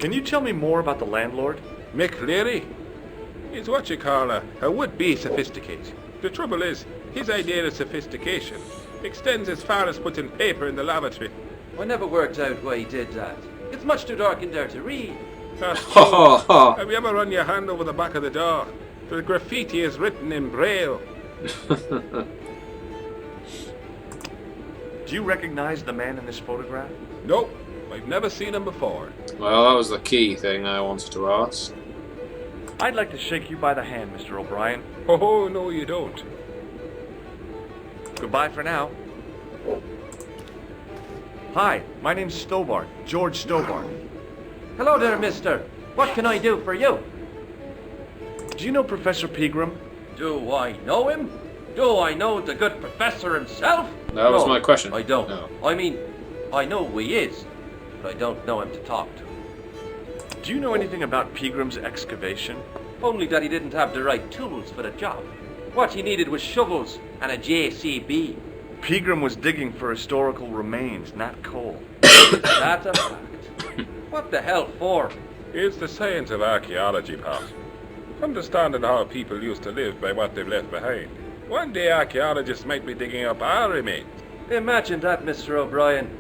Can you tell me more about the landlord? Mick Leary? He's what you call a would-be sophisticate. The trouble is, his idea of sophistication extends as far as putting paper in the lavatory. I never worked out why he did that. It's much too dark in there to read. That's true. Have you ever run your hand over the back of the door? The graffiti is written in Braille. Do you recognize the man in this photograph? Nope, I've never seen him before. Well, that was the key thing I wanted to ask. I'd like to shake you by the hand, Mr. O'Brien. Oh, no you don't. Goodbye for now. Hi, my name's Stobart, George Stobart. Hello there, mister. What can I do for you? Do you know Professor Pegram? Do I know him? Do I know the good professor himself? That was No, my question. I don't. No. I mean, I know who he is, but I don't know him to talk to. Do you know anything about Pegram's excavation? Only that he didn't have the right tools for the job. What he needed was shovels and a JCB. Pegram was digging for historical remains, not coal. Is that a fact? What the hell for? It's the science of archaeology, Pat. Understanding how people used to live by what they've left behind. One day archaeologists might be digging up our remains. Imagine that, Mr. O'Brien.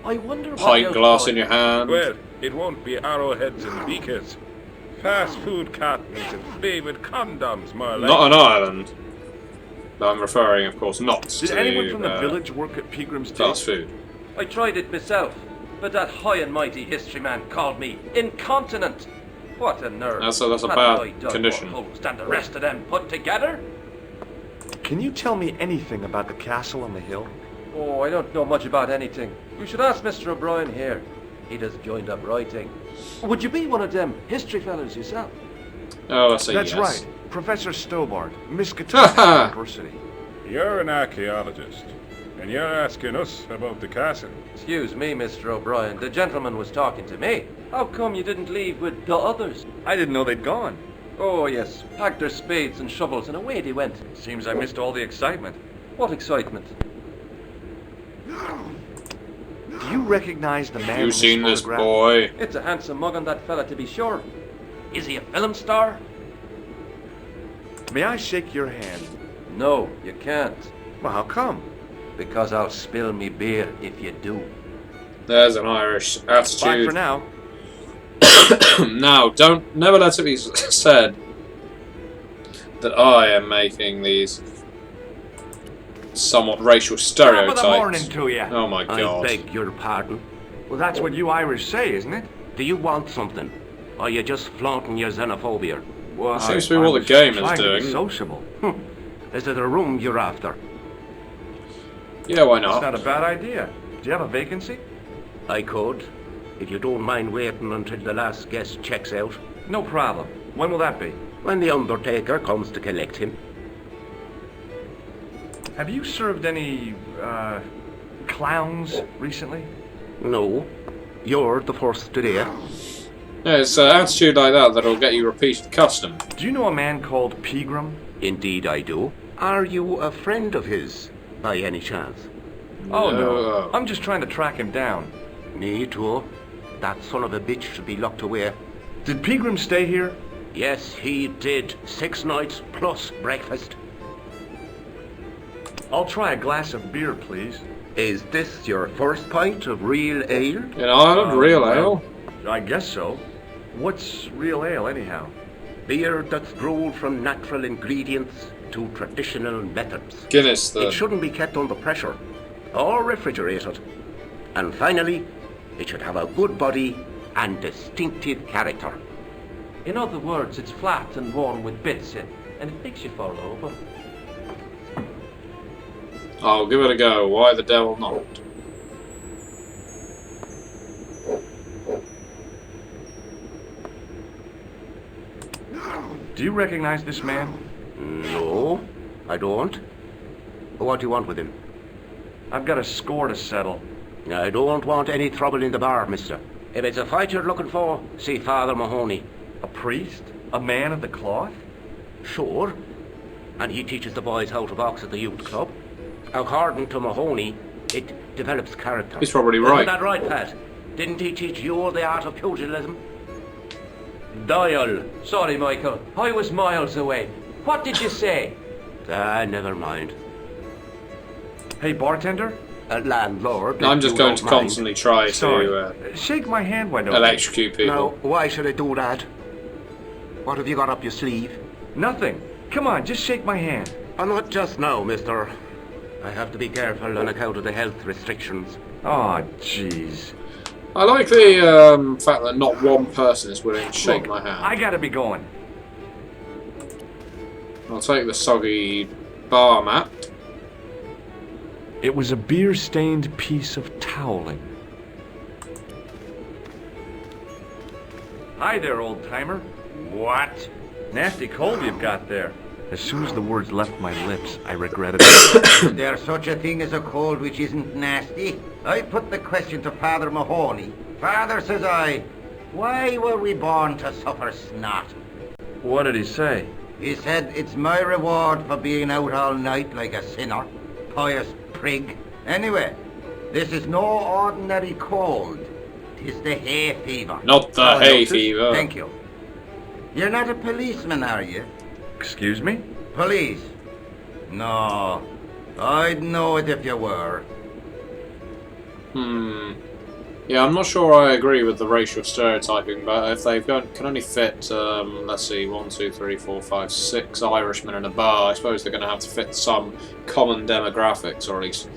I wonder what Pint they'll glass find. in your hand. Well, it won't be arrowheads and beakers. Fast food cartons and flavoured condoms, more like. Not an island. I'm referring, of course, not Did to anyone from the village work at Pegram's fast dig? food. I tried it myself, but that high and mighty history man called me incontinent. What a nerve. That's a Had bad I done condition. more holes than the rest of them put together? Can you tell me anything about the castle on the hill? Oh, I don't know much about anything. You should ask Mr. O'Brien here. He just joined up writing. Would you be one of them history fellows yourself? Oh, I see. That's yes. right, Professor Stobart, Miskatonic University. You're an archaeologist, and you're asking us about the castle. Excuse me, Mr. O'Brien. The gentleman was talking to me. How come you didn't leave with the others? I didn't know they'd gone. Oh, yes. Packed their spades and shovels and away they went. Seems I missed all the excitement. What excitement. Do you recognize the man in You've this seen this photograph? boy. It's a handsome mug on that fella, to be sure. Is he a film star? May I shake your hand? No, you can't. Well, how come? Because I'll spill me beer if you do. There's an Irish Bye attitude. for now. Now, never let it be said that I am making these somewhat racial Top of the stereotypes. morning to you. Oh my god. I beg your pardon. Well, that's what you Irish say, isn't it? Do you want something? Or are you just flaunting your xenophobia? Well, Seems to be what the was game is trying to be doing. sociable. Is it a room you're after? Yeah, why That's not? not a bad idea. Do you have a vacancy? I could, if you don't mind waiting until the last guest checks out. No problem. When will that be? When the undertaker comes to collect him. Have you served any, clowns recently? No, you're the first today. Yeah, it's an attitude like that that'll get you repeated custom. Do you know a man called Pegram? Indeed I do. Are you a friend of his, by any chance? Oh, no. No. I'm just trying to track him down. Me too. That son of a bitch should be locked away. Did Pegram stay here? Yes, he did. 6 nights plus breakfast. I'll try a glass of beer, please. Is this your first pint of real ale? In Ireland, real well, ale? I guess so. What's real ale, anyhow? Beer that's brewed from natural ingredients to traditional methods. Guinness, It then. shouldn't be kept under pressure or refrigerated. And finally, it should have a good body and distinctive character. In other words, it's flat and worn with bits in, and it makes you fall over. I'll give it a go. Why the devil not? Do you recognize this man? No, I don't. What do you want with him? I've got a score to settle. I don't want any trouble in the bar, mister. If it's a fight you're looking for, see Father Mahoney. A priest? A man of the cloth? Sure. And he teaches the boys how to box at the youth club. According to Mahoney, it develops character. He's probably Isn't right. that right, Pat? Didn't he teach you the art of pugilism? Dial. Sorry, Michael. I was miles away. What did you say? Never mind. Hey, bartender? Landlord. I'm if just you going don't to mind. constantly try Sorry. to Shake my hand, why don't you? electrocute people. Now, why should I do that? What have you got up your sleeve? Nothing. Come on, just shake my hand. Not just now, mister. I have to be careful on account of the health restrictions. Oh, jeez. I like the fact that not one person is willing to shake my hand. I gotta be going. I'll take the soggy bar mat. It was a beer-stained piece of toweling. Hi there, old-timer. What? Nasty cold you've got there. As soon as the words left my lips, I regretted it. Is there such a thing as a cold which isn't nasty? I put the question to Father Mahoney. Father, says I, why were we born to suffer snot? What did he say? He said, it's my reward for being out all night like a sinner. Pious prig. Anyway, this is no ordinary cold. 'Tis the hay fever. Not the Oh, hay notice? fever. Thank you. You're not a policeman, are you? Excuse me? Police? No. I'd know it if you were. Yeah, I'm not sure I agree with the racial stereotyping, but if they've got, can only fit, let's see, 1, 2, 3, 4, 5, 6 Irishmen in a bar, I suppose they're going to have to fit some common demographics, or at least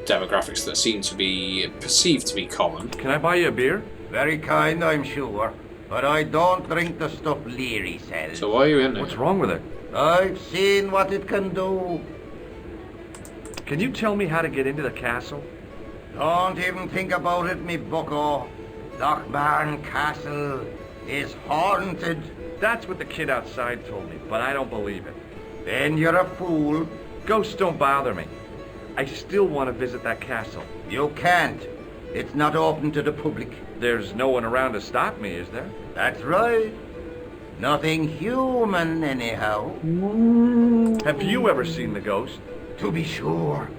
demographics that seem to be perceived to be common. Can I buy you a beer? Very kind, I'm sure. But I don't drink the stuff Leary sells. So why are you in there? What's wrong with it? I've seen what it can do. Can you tell me how to get into the castle? Don't even think about it, me bucko. Lochbarn Castle is haunted. That's what the kid outside told me, but I don't believe it. Then you're a fool. Ghosts don't bother me. I still want to visit that castle. You can't. It's not open to the public. There's no one around to stop me, is there? That's right. Nothing human, anyhow. Have you ever seen the ghost? To be sure.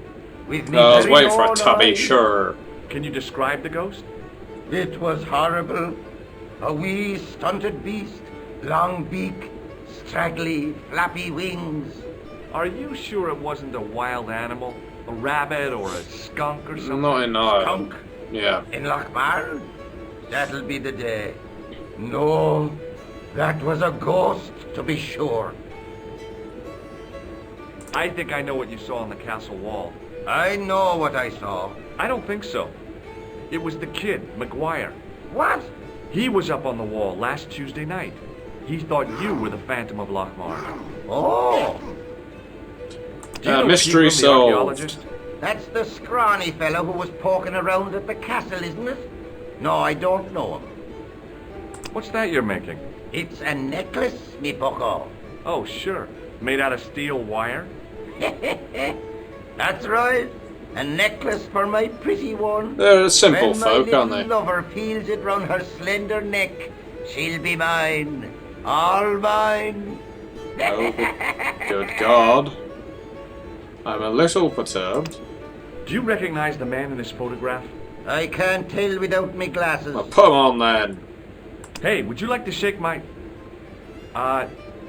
With me I was very waiting for own it to be eyes. sure. Can you describe the ghost? It was horrible. A wee stunted beast, long beak, straggly, flappy wings. Are you sure it wasn't a wild animal? A rabbit or a skunk or something? Not in Ireland. Skunk Yeah. in Lochbarn? That'll be the day. No, that was a ghost, to be sure. I think I know what you saw on the castle wall. I know what I saw. I don't think so. It was the kid, McGuire. What? He was up on the wall last Tuesday night. He thought you were the Phantom of Lochmar. Oh, Do you know mystery Pegram, the solved. archaeologist? that's the scrawny fellow who was poking around at the castle, isn't it? No, I don't know him. What's that you're making? It's a necklace, me bucko. Oh, sure. Made out of steel wire? That's right. A necklace for my pretty one. They're simple when folk, my aren't little they? lover feels it round her slender neck, she'll be mine. All mine. Oh, good God. I'm a little perturbed. Do you recognize the man in this photograph? I can't tell without me glasses. Well, put 'em on then. Hey, would you like to shake my...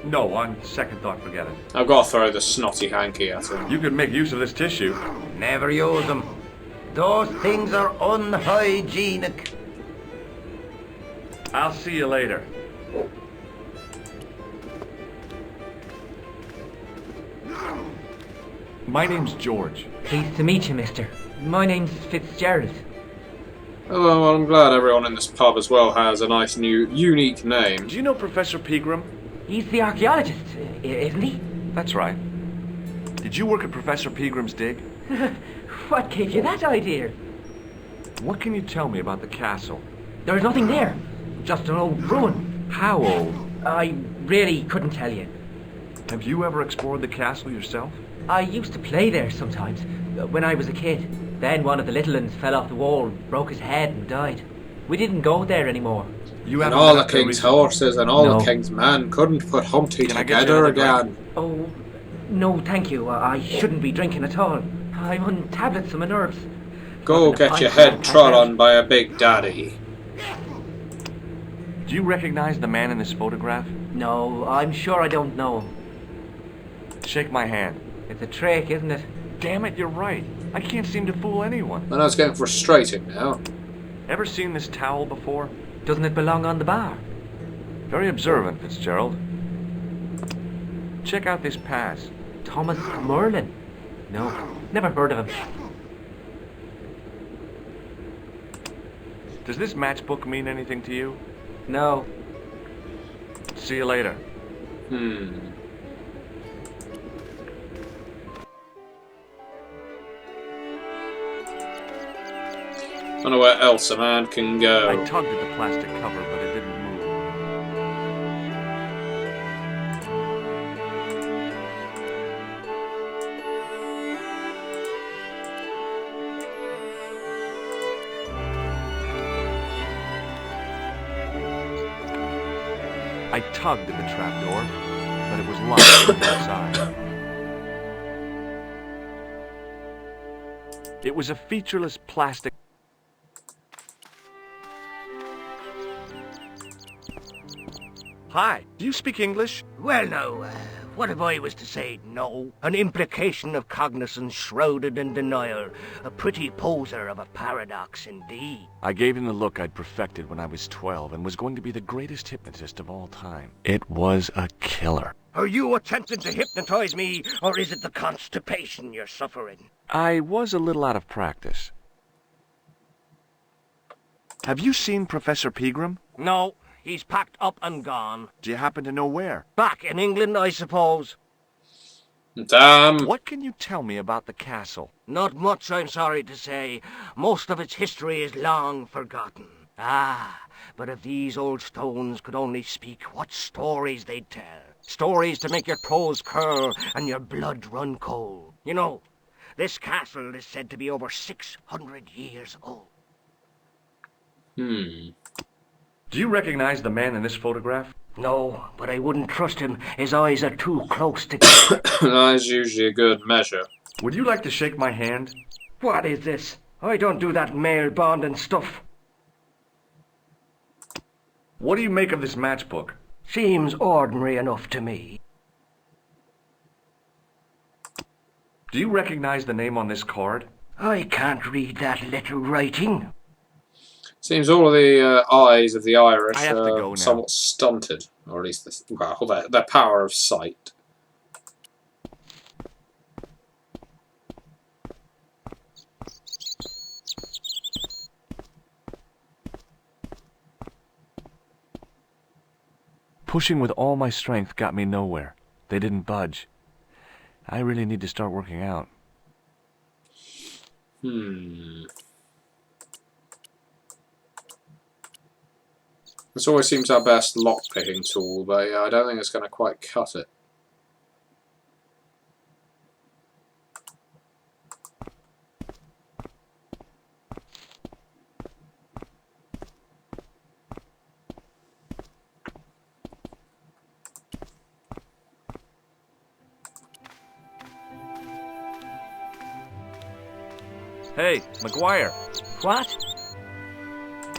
no, on second thought, forget it. I've got to throw the snotty hanky at him. You could make use of this tissue. Never use them. Those things are unhygienic. I'll see you later. My name's George. Pleased to meet you, mister. My name's Fitzgerald. Oh, well, I'm glad everyone in this pub as well has a nice new, unique name. Do you know Professor Pegram? He's the archaeologist, isn't he? That's right. Did you work at Professor Pegram's dig? What gave you that idea? What can you tell me about the castle? There's nothing there. Just an old ruin. How old? I really couldn't tell you. Have you ever explored the castle yourself? I used to play there sometimes, when I was a kid. Then one of the little ones fell off the wall, broke his head and died. We didn't go there anymore. You And haven't all been the up there king's recently? horses and all No. the king's men couldn't put Humpty Can I get you together another drink? again. Oh, no thank you. I shouldn't be drinking at all. I'm on tablets for my nerves. Go Nothing to get your fight head for, trod I on by a big daddy. Do you recognize the man in this photograph? No, I'm sure I don't know him. Shake my hand. It's a trick, isn't it? Damn it, you're right. I can't seem to fool anyone. I know it's getting frustrating now. Ever seen this towel before? Doesn't it belong on the bar? Very observant, Fitzgerald. Check out this pass. Thomas Merlin? No, never heard of him. Does this matchbook mean anything to you? No. See you later. I don't know where else a man can go. I tugged at the plastic cover, but it didn't move. I tugged at the trapdoor, but it was locked from the inside. It was a featureless plastic. Hi, do you speak English? Well, now, what if I was to say no? An implication of cognizance shrouded in denial. A pretty poser of a paradox indeed. I gave him the look I'd perfected when I was 12 and was going to be the greatest hypnotist of all time. It was a killer. Are you attempting to hypnotize me, or is it the constipation you're suffering? I was a little out of practice. Have you seen Professor Pegram? No, he's packed up and gone. Do you happen to know where? Back in England, I suppose. Damn. What can you tell me about the castle? Not much, I'm sorry to say. Most of its history is long forgotten. Ah, but if these old stones could only speak, what stories they'd tell. Stories to make your toes curl and your blood run cold. You know, this castle is said to be over 600 years old. Do you recognize the man in this photograph? No, but I wouldn't trust him. His eyes are too close together. That is usually a good measure. Would you like to shake my hand? What is this? I don't do that male bonding stuff. What do you make of this matchbook? Seems ordinary enough to me. Do you recognize the name on this card? I can't read that little writing. Seems all of the eyes of the Irish I have to go are now. somewhat stunted, or at least their power of sight. Pushing with all my strength got me nowhere. They didn't budge. I really need to start working out. This always seems our best lock-picking tool, but yeah, I don't think it's going to quite cut it. Hey, McGuire, What?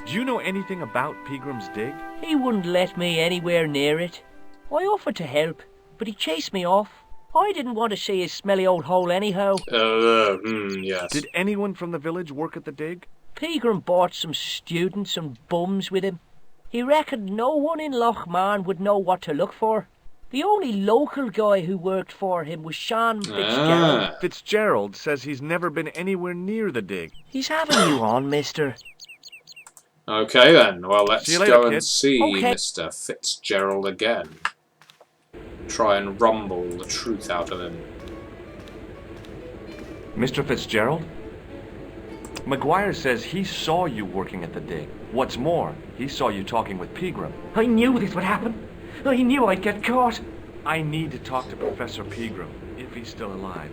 do you know anything about Pegram's dig? He wouldn't let me anywhere near it. I offered to help, but he chased me off. I didn't want to see his smelly old hole anyhow. Yes. Did anyone from the village work at the dig? Pegram brought some students and bums with him. He reckoned no one in Lochmarn would know what to look for. The only local guy who worked for him was Sean Fitzgerald. Fitzgerald says he's never been anywhere near the dig. He's having you on, mister. Okay then, well let's See you later, go and kid. see Okay. Mr. Fitzgerald again. Try and rumble the truth out of him. Mr. Fitzgerald? McGuire says he saw you working at the dig. What's more, he saw you talking with Pegram. I knew this would happen. I knew I'd get caught. I need to talk to Professor Pegram, if he's still alive.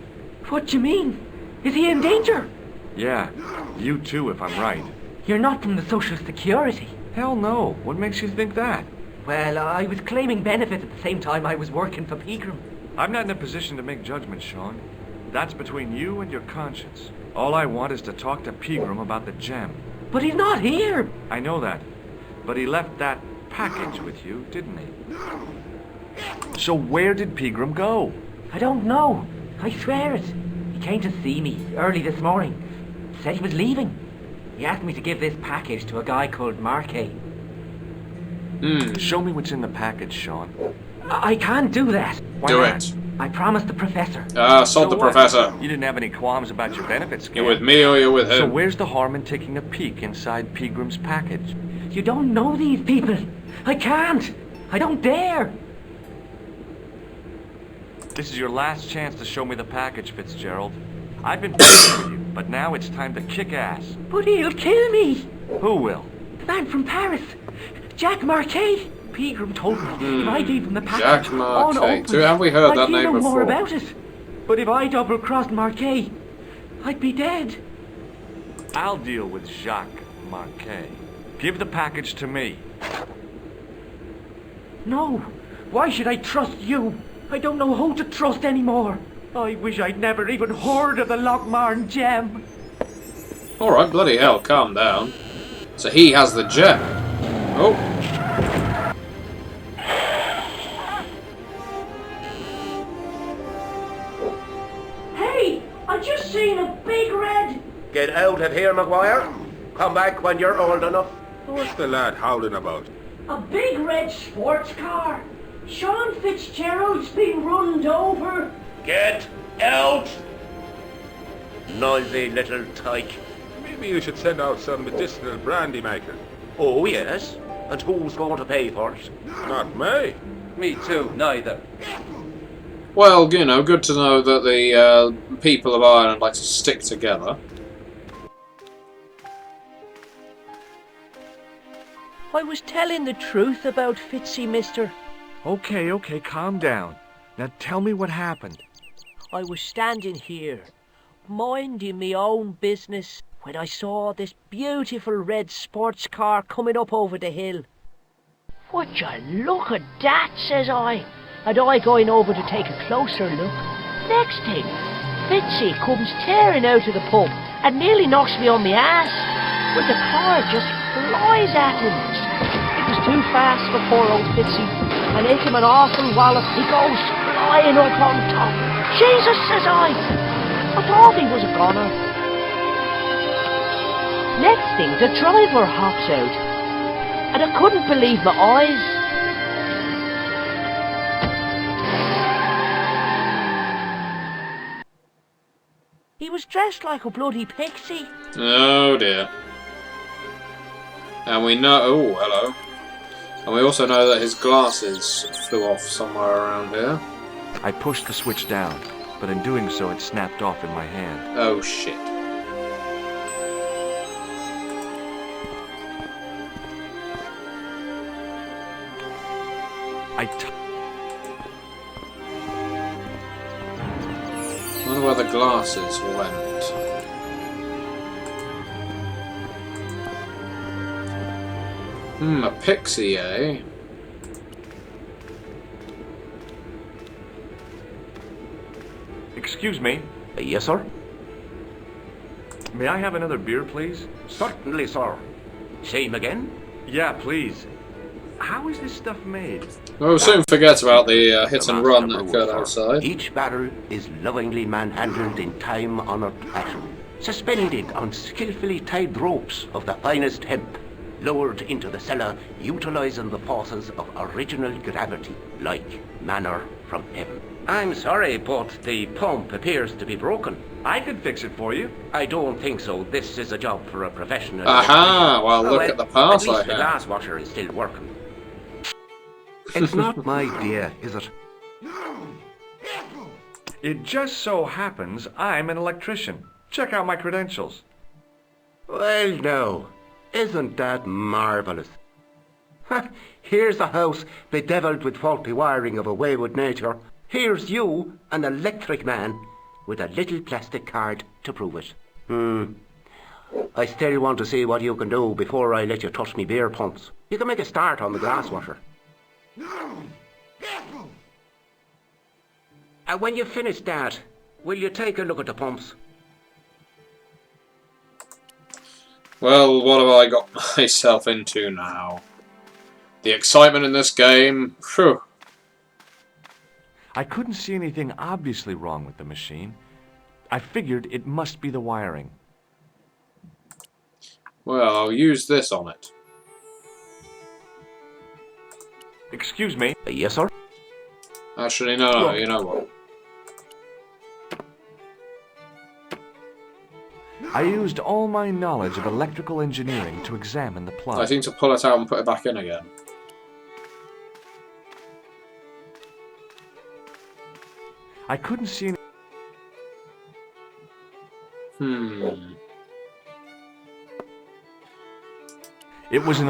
What do you mean? Is he in danger? Yeah, you too, if I'm right. You're not from the Social Security. Hell no. What makes you think that? Well, I was claiming benefit at the same time I was working for Pegram. I'm not in a position to make judgments, Sean. That's between you and your conscience. All I want is to talk to Pegram about the gem. But he's not here. I know that. But he left that package with you, didn't he? So where did Pegram go? I don't know. I swear it. He came to see me early this morning. Said he was leaving. He asked me to give this package to a guy called Mange. Show me what's in the package, Sean. I can't do that. Why Do not? it. I promised the professor. Sod the what? professor. You didn't have any qualms about your benefits, You're with me or you're with So him? where's the harm in taking a peek inside Pegram's package? You don't know these people. I can't. I don't dare. This is your last chance to show me the package, Fitzgerald. I've been patient with you, but now it's time to kick ass. But he'll kill me. Who will? The man from Paris. Jack Marquet. Pegram told me if I gave him the package Jack Marquet. unopened, Have we heard I'd that hear name no more before? about it. But if I double-crossed Marquet, I'd be dead. I'll deal with Jacques Marquet. Give the package to me. No. Why should I trust you? I don't know who to trust anymore. I wish I'd never even heard of the Lochmarn gem. Alright, bloody hell, calm down. So he has the gem. Oh. Hey, I just seen a big red... Get out of here, Maguire. Come back when you're old enough. What's the lad howling about? A big red sports car. Sean Fitzgerald's been runned over. Get out! Noisy little tyke. Maybe you should send out some medicinal brandy maker. Oh, yes? And who's going to pay for it? Not me. Me too, neither. Well, you know, good to know that the people of Ireland like to stick together. I was telling the truth about Fitzy, mister. Okay, calm down. Now tell me what happened. I was standing here, minding me own business, when I saw this beautiful red sports car coming up over the hill. Would you look at that, says I, and I going over to take a closer look. Next thing, Fitzy comes tearing out of the pub and nearly knocks me on my ass, but the car just flies at him. It was too fast for poor old Fitzy, and hit him an awful wallop. He goes flying up on top. Jesus, says I thought he was a goner. Next thing, the driver hops out, and I couldn't believe my eyes. He was dressed like a bloody pixie. Oh dear. And we know... Oh, hello. And we also know that his glasses flew off somewhere around here. I pushed the switch down, but in doing so it snapped off in my hand. Oh shit. I wonder where the glasses went. A pixie, eh? Excuse me. Yes, sir? May I have another beer, please? Certainly, sir. Same again? Yeah, please. How is this stuff made? We'll soon forget about the hit The and master run that brewer, occurred sir. outside. Each barrel is lovingly manhandled in time-honoured fashion, suspended on skillfully tied ropes of the finest hemp, lowered into the cellar, utilising the forces of original gravity, like manna from heaven. I'm sorry, but the pump appears to be broken. I could fix it for you. I don't think so. This is a job for a professional. Aha! Well, Oh, look at the pass at least I the have. glass washer is still working. It's not my idea, is it? It just so happens I'm an electrician. Check out my credentials. Well, now, isn't that marvellous? Here's a house bedevilled with faulty wiring of a wayward nature. Here's you, an electric man, with a little plastic card to prove it. I still want to see what you can do before I let you touch me beer pumps. You can make a start on the glass washer. And when you've finished that, will you take a look at the pumps? Well, what have I got myself into now? The excitement in this game. Phew. I couldn't see anything obviously wrong with the machine. I figured it must be the wiring. Well, I'll use this on it. Excuse me. Yes, sir? Actually, no, you know what? I used all my knowledge of electrical engineering to examine the I plug. seem to pull it out and put it back in again. I couldn't see any... It was an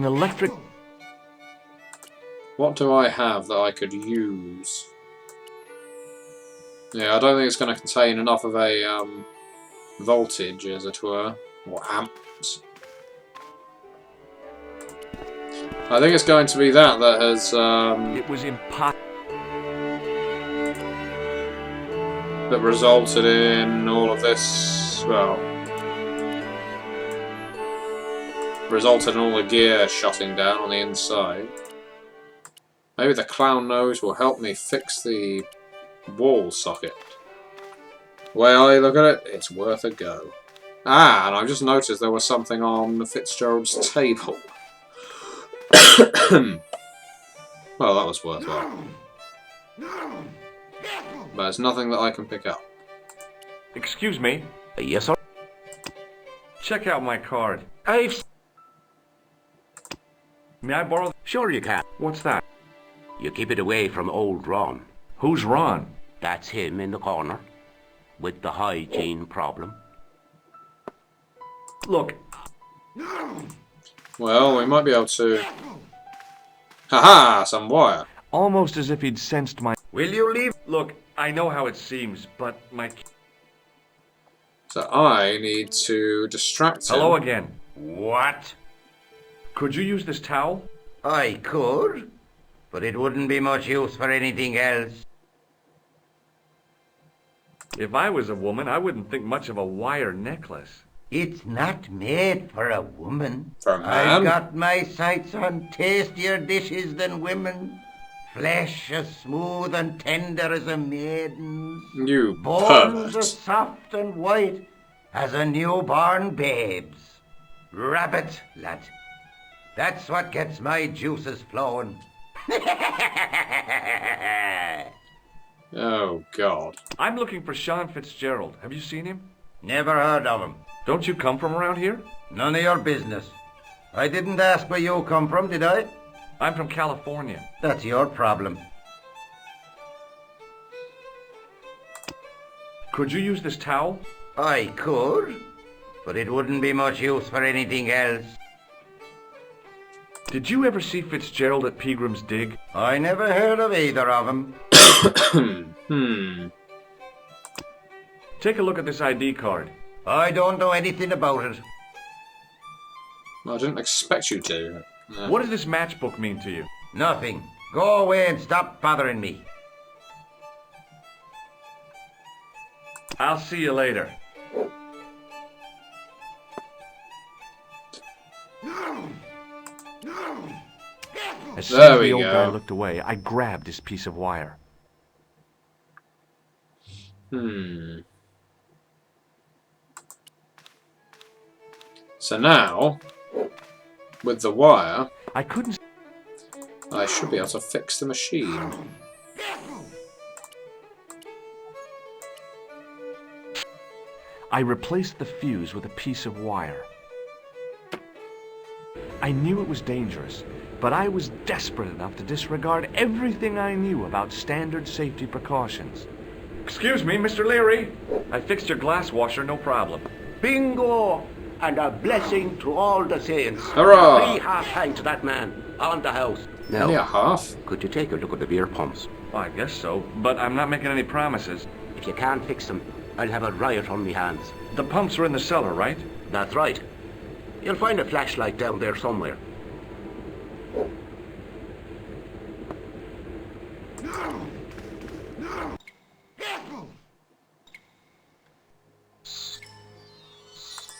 electric... What do I have that I could use? Yeah, I don't think it's going to contain enough of a voltage, as it were, or amps. I think it's going to be that has It was impossible. that resulted in all of this. Well, resulted in all the gear shutting down on the inside. Maybe the clown nose will help me fix the wall socket. The way I look at it, it's worth a go. Ah, and I've just noticed there was something on Fitzgerald's table. Well, that was worthwhile. But there's nothing that I can pick up. Excuse me. Yes, sir? Check out my card. May I borrow... Sure you can. What's that? You keep it away from old Ron. Who's Ron? That's him in the corner, with the hygiene problem. Look, Well, we might be able to... Haha, some wire. almost as if he'd sensed my... Will you leave? Look, I know how it seems, but my... So I need to distract him. Hello again. What? Could you use this towel? I could, but it wouldn't be much use for anything else. If I was a woman, I wouldn't think much of a wire necklace. It's not made for a woman. For a man? I've got my sights on tastier dishes than women. Flesh as smooth and tender as a maiden's. You Bones pervert. as soft and white as a newborn babe's. Rabbit, lad. That's what gets my juices flowing. Oh, God. I'm looking for Sean Fitzgerald. Have you seen him? Never heard of him. Don't you come from around here? None of your business. I didn't ask where you come from, did I? I'm from California. That's your problem. Could you use this towel? I could, but it wouldn't be much use for anything else. Did you ever see Fitzgerald at Peagram's Dig? I never heard of either of them. Take a look at this ID card. I don't know anything about it. I didn't expect you to. No. What does this matchbook mean to you? Nothing. Go away and stop bothering me. I'll see you later. As soon There as we the old go. guy looked away, I grabbed this piece of wire. So now, with the wire, I couldn't... I should be able to fix the machine. I replaced the fuse with a piece of wire. I knew it was dangerous, but I was desperate enough to disregard everything I knew about standard safety precautions. Excuse me, Mr. Leary. I fixed your glass washer, no problem. Bingo! And a blessing to all the saints. Hurrah! 3 half-pint to that man on the house. Only a Now, half? could you take a look at the beer pumps? Well, I guess so, but I'm not making any promises. If you can't fix them, I'll have a riot on me hands. The pumps are in the cellar, right? That's right. You'll find a flashlight down there somewhere.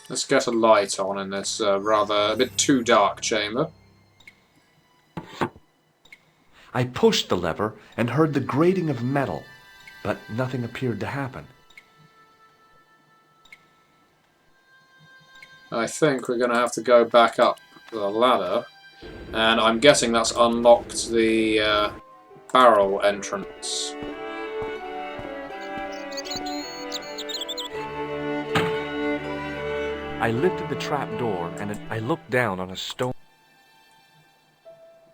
Let's get a light on in this rather a bit too dark chamber. I pushed the lever and heard the grating of metal, but nothing appeared to happen. I think we're going to have to go back up the ladder, and I'm guessing that's unlocked the barrel entrance. I lifted the trap door and I looked down on a stone.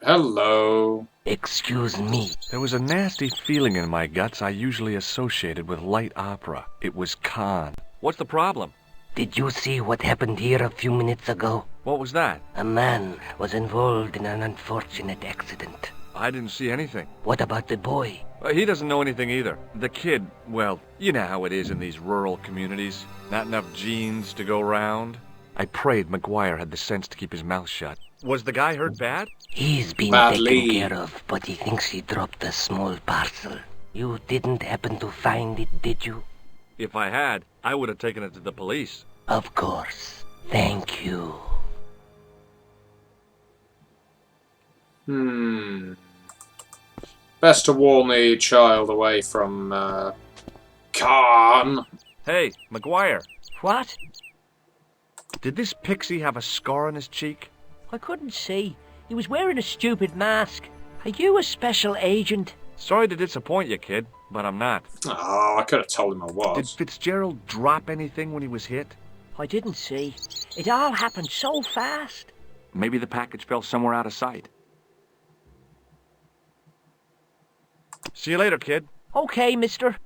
Hello. Excuse me. There was a nasty feeling in my guts I usually associated with light opera. It was Khaaaan. What's the problem? Did you see what happened here a few minutes ago? What was that? A man was involved in an unfortunate accident. I didn't see anything. What about the boy? He doesn't know anything either. The kid, well, you know how it is in these rural communities. Not enough genes to go round. I prayed McGuire had the sense to keep his mouth shut. Was the guy hurt bad? He's been Badly. taken care of, but he thinks he dropped a small parcel. You didn't happen to find it, did you? If I had, I would have taken it to the police. Of course. Thank you. Best to warn the child away from Khaaaan. Hey, McGuire, What? did this pixie have a scar on his cheek? I couldn't see. He was wearing a stupid mask. Are you a special agent? Sorry to disappoint you, kid, but I'm not. Oh, I could have told him I Did was. Fitzgerald drop anything when he was hit? I didn't see. It all happened so fast. Maybe the package fell somewhere out of sight. See you later, kid. Okay, mister.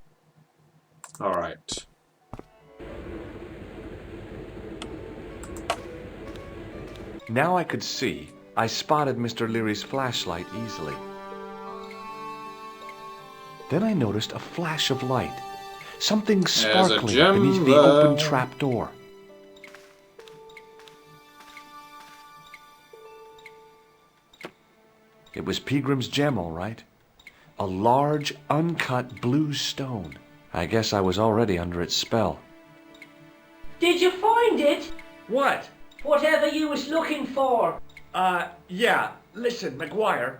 Alright. Now I could see. I spotted Mr. Leary's flashlight easily. Then I noticed a flash of light. Something sparkling gem beneath the there. open trap door. It was Peagrim's gem, all right. A large, uncut blue stone. I guess I was already under its spell. Did you find it? What? Whatever you was looking for. Yeah. Listen, McGuire.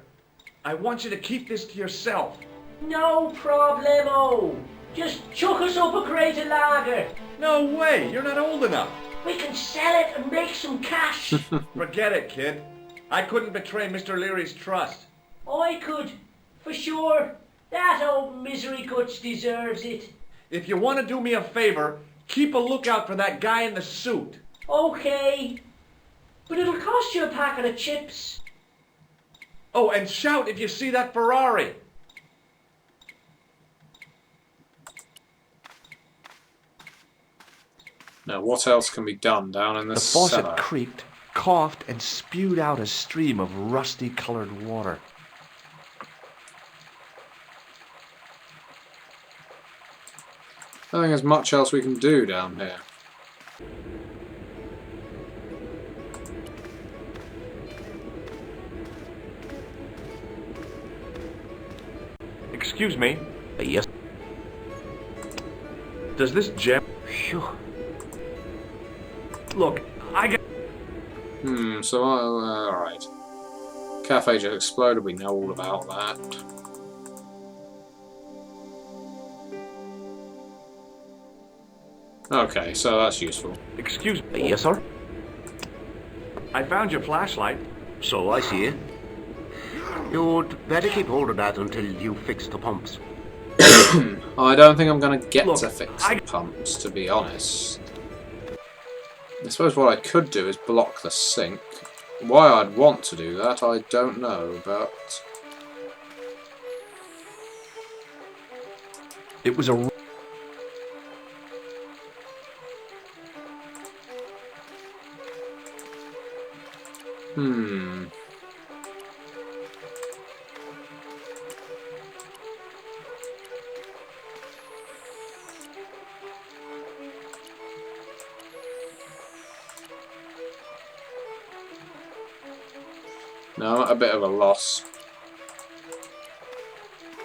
I want you to keep this to yourself. No problemo. Just chuck us up a crate of lager. No way, you're not old enough. We can sell it and make some cash. Forget it, kid. I couldn't betray Mr. Leary's trust. I could, for sure. That old misery guts deserves it. If you want to do me a favor, keep a lookout for that guy in the suit. Okay. But it'll cost you a packet of chips. Oh, and shout if you see that Ferrari. Now, what else can be done down in The this faucet cellar? creaked, coughed, and spewed out a stream of rusty-colored water. I don't think there's much else we can do down here. Excuse me, Yes. does this gem... Phew. Look, I got... So, alright. Cafe just exploded, we know all about that. Okay, so that's useful. Excuse me, Yes, sir. I found your flashlight. So I see. You'd better keep hold of that until you fix the pumps. I don't think I'm going to get Look, to fix the pumps, to be honest. I suppose what I could do is block the sink. Why I'd want to do that, I don't know, but... It was a... No, I'm at a bit of a loss.